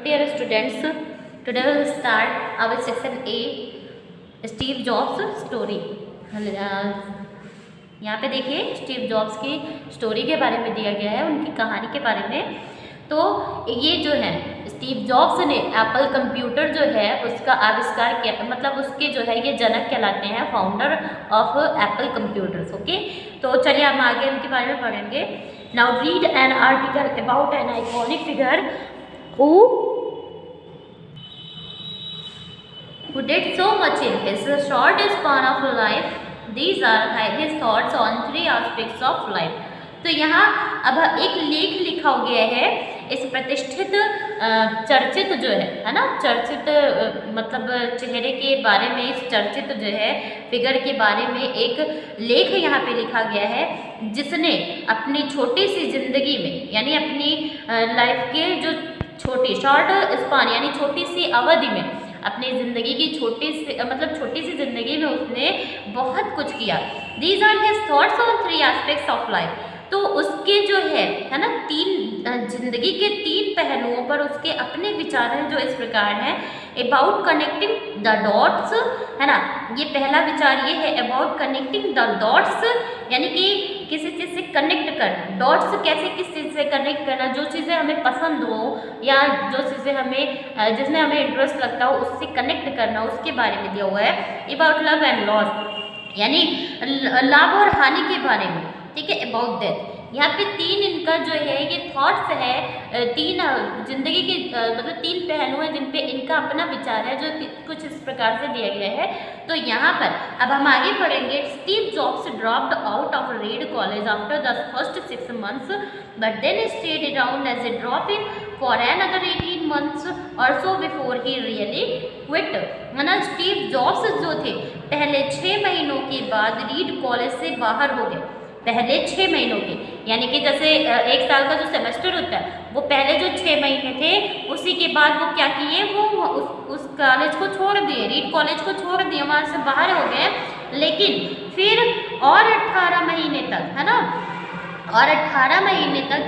dear students, today we will start our section A, Steve jobs story. यहाँ पे देखिए Steve jobs की story के बारे में दिया गया है, उनकी कहानी के बारे में। तो ये जो है स्टीव जॉब्स ने एप्पल कंप्यूटर जो है उसका आविष्कार किया, मतलब उसके जो है ये जनक कहलाते हैं, founder of Apple computers. Okay, तो चलिए हम आगे उनके बारे में पढ़ेंगे। Now read an article about an iconic figure who did so much in his short span of life. These are his thoughts on 3 aspects of life. तो यहाँ अब एक लेख लिखा गया है इस प्रतिष्ठित चर्चित जो है ना, चर्चित मतलब चेहरे के बारे में, इस चर्चित जो है फिगर के बारे में एक लेख यहाँ पे लिखा गया है, जिसने अपनी छोटी सी जिंदगी में यानी अपनी लाइफ के जो छोटी शॉर्ट स्पान यानी छोटी सी अवधि में, अपनी ज़िंदगी की छोटी सी ज़िंदगी में उसने बहुत कुछ किया। These are his thoughts on 3 aspects of life. तो उसके जो है ना, जिंदगी के 3 पहलुओं पर उसके अपने विचार हैं जो इस प्रकार हैं। अबाउट कनेक्टिंग द डॉट्स, है ना, ये पहला विचार ये है अबाउट कनेक्टिंग द डॉट्स, यानी कि किसी चीज़ से कनेक्ट करना। डॉट्स कैसे, किस चीज़ से कनेक्ट करना, जो चीज़ें हमें पसंद हो या जो चीज़ें हमें जिसमें हमें इंटरेस्ट लगता हो उससे कनेक्ट करना, उसके बारे में दिया हुआ है। अबाउट लव एंड लॉस, यानी लाभ और हानि के बारे में, ठीक है। अबाउट डेथ, यहाँ पे 3 इनका जो है ये थॉट्स है, 3 जिंदगी के मतलब 3 पहलू हैं जिन पे इनका अपना विचार है, जो कुछ इस प्रकार से दिया गया है। तो यहाँ पर अब हम आगे पढ़ेंगे। Steve Jobs dropped out of Reed College after the first 6 months, but then stayed around as a drop in for another 18 months और so before he really quit. मतलब स्टीव जॉब्स जो थे पहले 6 महीनों के बाद रीड कॉलेज से बाहर हो गए। पहले 6 महीनों के, यानी कि जैसे 1 साल का जो सेमेस्टर होता है वो पहले जो 6 महीने थे, उसी के बाद वो क्या किए, वो उस कॉलेज को छोड़ दिए, रीड कॉलेज को छोड़ दिए, वहाँ से बाहर हो गए। लेकिन फिर और 18 महीने तक, है ना, और 18 महीने तक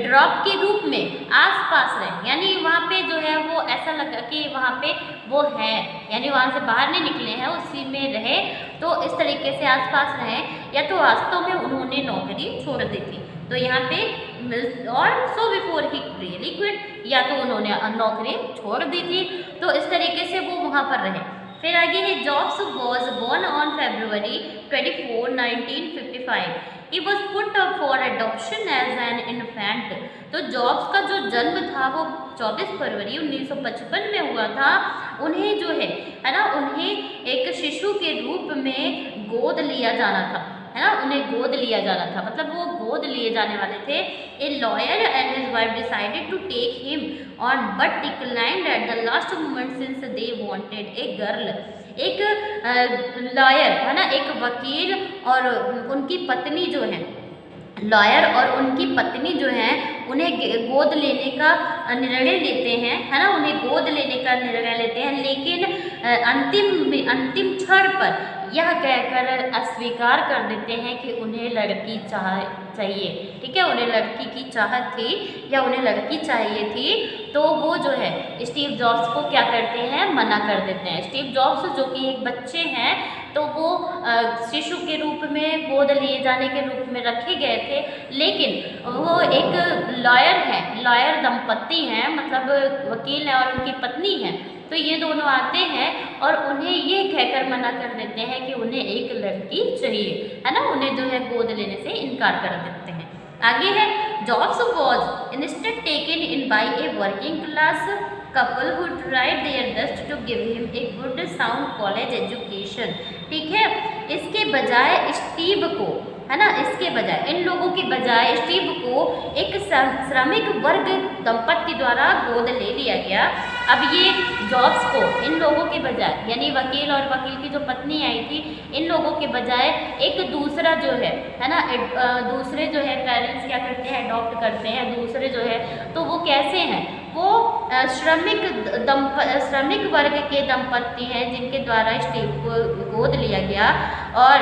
ड्रॉप के रूप में आसपास रहे, यानी वहाँ पे जो है वो ऐसा लगा कि वहाँ पे वो है, यानी वहाँ से बाहर नहीं निकले हैं, उसी में रहे। तो इस तरीके से आसपास रहे, या तो वास्तव में उन्होंने नौकरी छोड़ दी थी, तो यहाँ पे और so before he really quit, या तो उन्होंने नौकरी छोड़ दी थी, तो इस तरीके से वो वहाँ पर रहे। फिर आगे है Jobs was born on February 24, 1955. He was put up for adoption as an infant. तो जॉब्स का जो जन्म था वो 24 फरवरी 1955 में हुआ था। उन्हें जो है ना, उन्हें एक शिशु के रूप में गोद लिया जाना था, है ना, उन्हें गोद लिया जाना था, मतलब वो गोद लिए जाने वाले थे। A lawyer and his wife decided to take him on but declined at the last moment since they wanted a girl. एक लॉयर, है ना, एक वकील और उनकी पत्नी जो है, लॉयर और उनकी पत्नी जो है उन्हें गोद लेने का निर्णय लेते हैं, है ना, उन्हें गोद लेने का निर्णय लेते हैं, लेकिन अंतिम क्षण पर यह कहकर अस्वीकार कर देते हैं कि उन्हें लड़की चाहिए, ठीक है, उन्हें लड़की की चाहत थी या उन्हें लड़की चाहिए थी। तो वो जो है स्टीव जॉब्स को क्या करते हैं, मना कर देते हैं। स्टीव जॉब्स जो कि एक बच्चे हैं, तो वो शिशु के रूप में गोद लिए जाने के रूप में रखे गए थे, लेकिन वो एक लॉयर है, लॉयर दंपत्ति हैं, मतलब वकील हैं और उनकी पत्नी हैं, तो ये दोनों आते हैं और उन्हें ये कहकर मना कर देते हैं कि उन्हें एक लड़की चाहिए, है ना, उन्हें जो है गोद लेने से इनकार कर देते हैं। आगे है Jobs was instead taken in by a working class couple who tried their best to give him a good sound college education. ठीक है, इसके बजाय स्टीव को, है ना, इसके बजाय, इन लोगों के बजाय स्टीव को एक श्रमिक वर्ग दंपत्ति द्वारा गोद ले लिया गया। अब ये जॉब्स को इन लोगों के बजाय, यानी वकील और वकील की जो पत्नी आई थी, इन लोगों के बजाय एक दूसरा जो है ना, दूसरे जो है पेरेंट्स क्या करते हैं, अडॉप्ट करते हैं दूसरे जो है। तो वो कैसे हैं, वो श्रमिक वर्ग के दंपत्ति हैं जिनके द्वारा स्टीव को गोद लिया गया और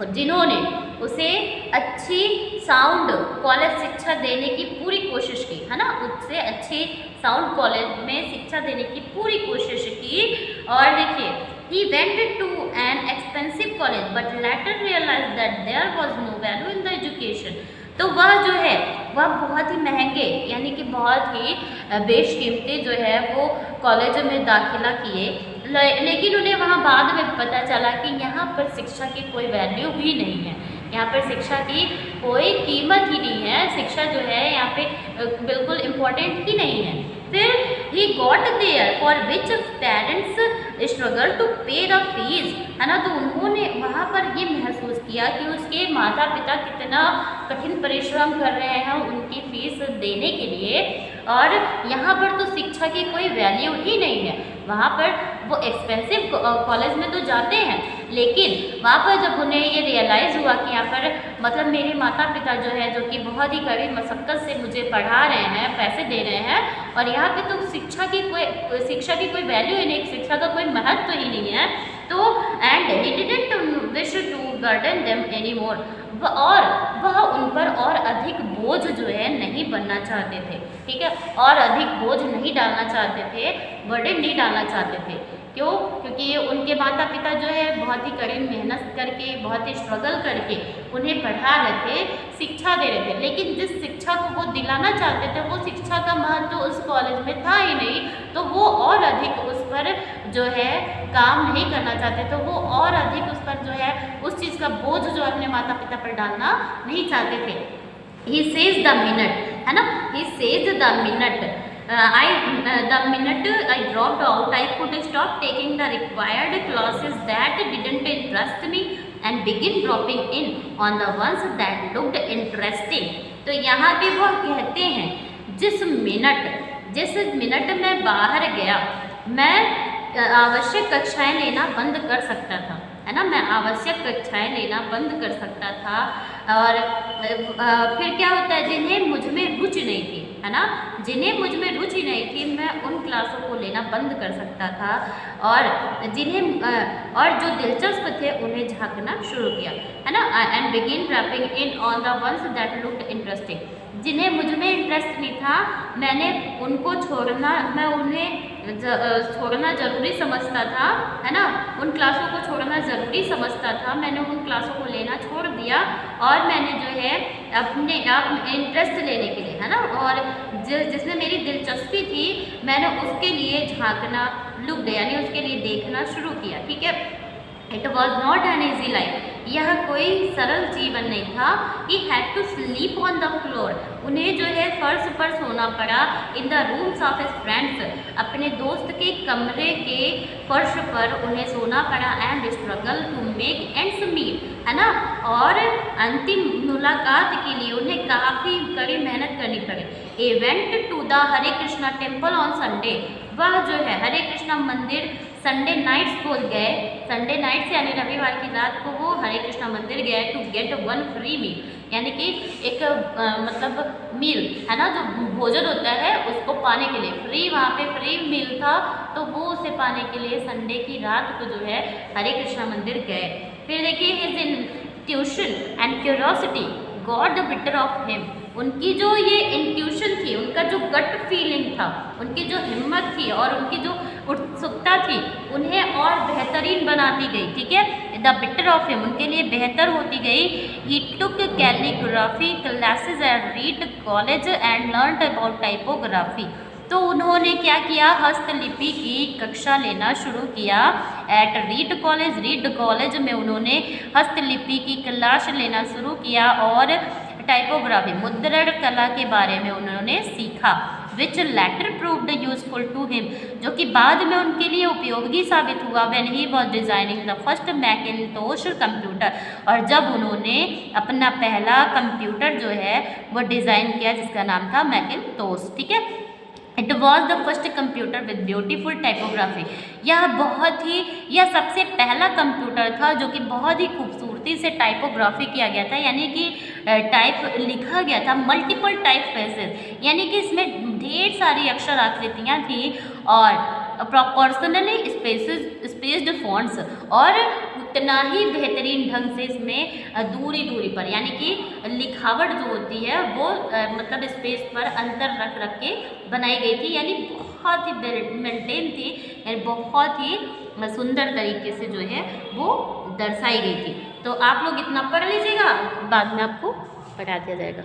जिन्होंने उसे अच्छी साउंड कॉलेज शिक्षा देने की पूरी कोशिश की, है ना, उससे अच्छे साउंड कॉलेज में शिक्षा देने की पूरी कोशिश की। और देखिए, he went to an expensive college but later realized that there was no value in the education। तो वह जो है वह बहुत ही महंगे यानी कि बहुत ही बेशकीमती जो है वो कॉलेज में दाखिला किए, लेकिन उन्हें वहाँ बाद में पता चला कि यहाँ पर शिक्षा की कोई वैल्यू ही नहीं है, यहाँ पर शिक्षा की कोई कीमत ही नहीं है, शिक्षा जो है यहाँ पे बिल्कुल इम्पोर्टेंट ही नहीं है। फिर he got there for which parents struggle to pay the fees, है ना, तो उन्होंने वहाँ पर ये महसूस किया कि उसके माता पिता कितना कठिन परिश्रम कर रहे हैं उनकी फीस देने के लिए, और यहाँ पर तो शिक्षा की कोई वैल्यू ही नहीं है। वहाँ पर वो एक्सपेंसिव कॉलेज में तो जाते हैं, लेकिन वहाँ पर जब उन्हें ये रियलाइज़ हुआ कि यहाँ पर मतलब मेरे माता पिता जो है जो कि बहुत ही कड़ी मशक्क़त से मुझे पढ़ा रहे हैं, पैसे दे रहे हैं, और यहाँ पे तो शिक्षा की कोई वैल्यू ही नहीं, शिक्षा का कोई महत्व ही नहीं है। तो and he didn't wish to burden them any more, और वह उन पर और अधिक बोझ जो है नहीं बनना चाहते थे, ठीक है, और अधिक बोझ नहीं डालना चाहते थे, बर्डन नहीं डालना चाहते थे। क्यों? क्योंकि उनके माता पिता जो है बहुत ही कड़ी मेहनत करके, बहुत ही स्ट्रगल करके उन्हें पढ़ा रहे थे, शिक्षा दे रहे थे, लेकिन जिस शिक्षा को वो दिलाना चाहते थे वो शिक्षा का महत्व उस कॉलेज में था ही नहीं, तो वो और अधिक उस पर जो है काम नहीं करना चाहते, तो वो और अधिक उस पर जो है उस चीज़ का बोझ जो अपने माता पिता पर डालना नहीं चाहते थे। He says the minute, है ना, he says the minute the minute I dropped out, I could stop taking the required classes that didn't interest me and begin dropping in on the ones that looked interesting। तो यहाँ पे वो कहते हैं जिस minute मैं बाहर गया, मैं आवश्यक कक्षाएं लेना बंद कर सकता था, है ना, मैं आवश्यक कक्षाएं लेना बंद कर सकता था। और फिर क्या होता है, जिन्हें मुझ में रुचि नहीं थी, है ना, जिन्हें मुझ में रुचि नहीं थी मैं उन क्लासों को लेना बंद कर सकता था, और जो दिलचस्प थे उन्हें झांकना शुरू किया, है ना, and begin dropping in on the ones that looked interesting. जिन्हें मुझ में इंटरेस्ट नहीं था मैं उन्हें छोड़ना ज़रूरी समझता था, है ना, उन क्लासों को छोड़ना ज़रूरी समझता था, मैंने उन क्लासों को लेना छोड़ दिया, और मैंने जो है अपने आप इंटरेस्ट लेने के लिए, है ना, और जिसमें मेरी दिलचस्पी थी मैंने उसके लिए झांकना लुक यानी उसके लिए देखना शुरू किया, ठीक है। It was not an easy life, यह कोई सरल जीवन नहीं था। He had to sleep on the floor, उन्हें जो है फर्श पर सोना पड़ा। In the rooms of his friends, अपने दोस्त के कमरे के फर्श पर उन्हें सोना पड़ा। And struggle to make ends meet, है ना, और अंतिम मुलाकात के लिए उन्हें काफ़ी कड़ी मेहनत करनी पड़ी। A went to the Hare Krishna temple on Sunday, वह जो है हरे कृष्णा मंदिर संडे नाइट्स को गए, संडे नाइट्स यानी रविवार की रात को वो हरे कृष्णा मंदिर गए to get one free meal, यानी कि एक मतलब मील, है ना, जो भोजन होता है उसको पाने के लिए फ्री, वहाँ पे फ्री मील था, तो वो उसे पाने के लिए संडे की रात को जो है हरे कृष्णा मंदिर गए। फिर देखिए his intuition and curiosity got the better of him, उनकी जो ये इंट्यूशन थी, उनका जो गट फीलिंग था, उनकी जो हिम्मत थी और उनकी जो उत्सुकता थी उन्हें और बेहतरीन बनाती गई, ठीक है, द बेटर ऑफ हिम, उनके लिए बेहतर होती गई। He took calligraphy classes at Reed college and learn about typography, तो उन्होंने क्या किया, हस्तलिपि की कक्षा लेना शुरू किया। एट रीड कॉलेज में उन्होंने हस्तलिपि की क्लास लेना शुरू किया और टाइपोग्राफी मुद्रण कला के बारे में उन्होंने सीखा। Which later proved useful to him, जो कि बाद में उनके लिए उपयोगी साबित हुआ। When he was designing the first Macintosh computer, और जब उन्होंने अपना पहला कंप्यूटर जो है वो डिज़ाइन किया जिसका नाम था मैकिन्टोश, ठीक है। It was the first computer with beautiful typography, यह सबसे पहला कंप्यूटर था जो कि बहुत ही खूबसूरती से टाइपोग्राफी किया गया था, यानी कि टाइप लिखा गया था, मल्टीपल टाइप फेसेस, यानी कि इसमें ढेर सारी अक्षर आकृतियाँ थी और प्रोपोर्शनली स्पेस्ड फॉन्ट्स, और उतना ही बेहतरीन ढंग से इसमें दूरी दूरी पर, यानी कि लिखावट जो होती है वो मतलब स्पेस पर अंतर रख रख के बनाई गई थी, यानी बहुत ही मेंटेन थी, यानी बहुत ही सुंदर तरीके से जो है वो दर्शाई गई थी। तो आप लोग इतना पढ़ लीजिएगा, बाद में आपको पढ़ा दिया जाएगा।